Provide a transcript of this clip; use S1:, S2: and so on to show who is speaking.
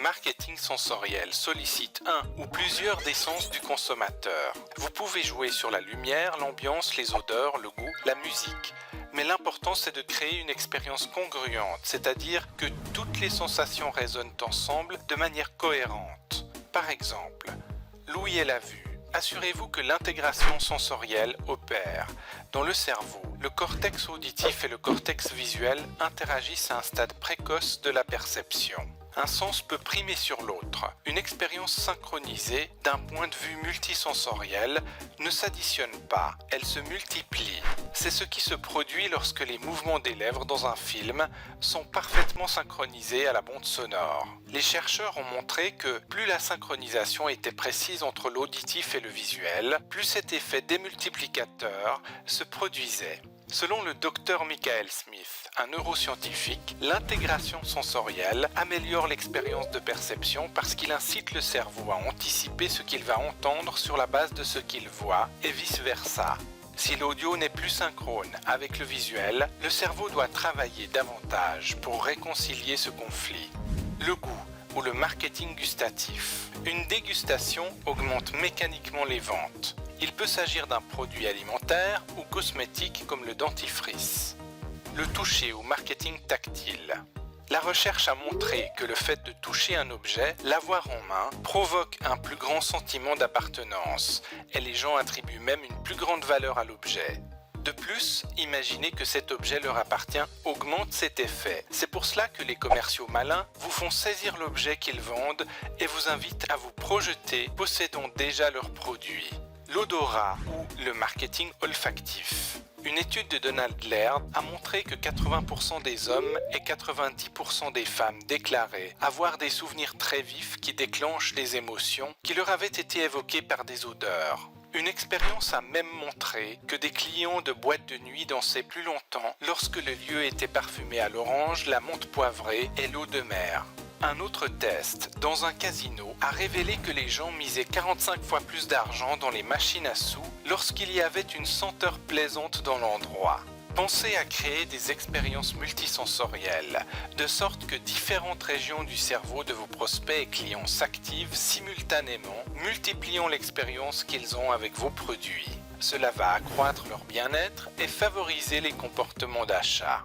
S1: marketing sensoriel sollicite un ou plusieurs des sens du consommateur. Vous pouvez jouer sur la lumière, l'ambiance, les odeurs, le goût, la musique. Mais l'important, c'est de créer une expérience congruente, c'est-à-dire que toutes les sensations résonnent ensemble de manière cohérente. Par exemple, l'ouïe et la vue. Assurez-vous que l'intégration sensorielle opère. Dans le cerveau, le cortex auditif et le cortex visuel interagissent à un stade précoce de la perception. Un sens peut primer sur l'autre. Une expérience synchronisée d'un point de vue multisensoriel ne s'additionne pas, elle se multiplie. C'est ce qui se produit lorsque les mouvements des lèvres dans un film sont parfaitement synchronisés à la bande sonore. Les chercheurs ont montré que plus la synchronisation était précise entre l'auditif et le visuel, plus cet effet démultiplicateur se produisait. Selon le docteur Michael Smith, un neuroscientifique, l'intégration sensorielle améliore l'expérience de perception parce qu'il incite le cerveau à anticiper ce qu'il va entendre sur la base de ce qu'il voit et vice-versa. Si l'audio n'est plus synchrone avec le visuel, le cerveau doit travailler davantage pour réconcilier ce conflit. Le goût ou le marketing gustatif. Une dégustation augmente mécaniquement les ventes. Il peut s'agir d'un produit alimentaire ou cosmétique comme le dentifrice. Le toucher ou marketing tactile. La recherche a montré que le fait de toucher un objet, l'avoir en main, provoque un plus grand sentiment d'appartenance et les gens attribuent même une plus grande valeur à l'objet. De plus, imaginer que cet objet leur appartient augmente cet effet. C'est pour cela que les commerciaux malins vous font saisir l'objet qu'ils vendent et vous invitent à vous projeter possédant déjà leurs produits. L'odorat ou le marketing olfactif. Une étude de Donald Laird a montré que 80% des hommes et 90% des femmes déclaraient avoir des souvenirs très vifs qui déclenchent les émotions qui leur avaient été évoquées par des odeurs. Une expérience a même montré que des clients de boîtes de nuit dansaient plus longtemps lorsque le lieu était parfumé à l'orange, la menthe poivrée et l'eau de mer. Un autre test, dans un casino, a révélé que les gens misaient 45 fois plus d'argent dans les machines à sous lorsqu'il y avait une senteur plaisante dans l'endroit. Pensez à créer des expériences multisensorielles, de sorte que différentes régions du cerveau de vos prospects et clients s'activent simultanément, multipliant l'expérience qu'ils ont avec vos produits. Cela va accroître leur bien-être et favoriser les comportements d'achat.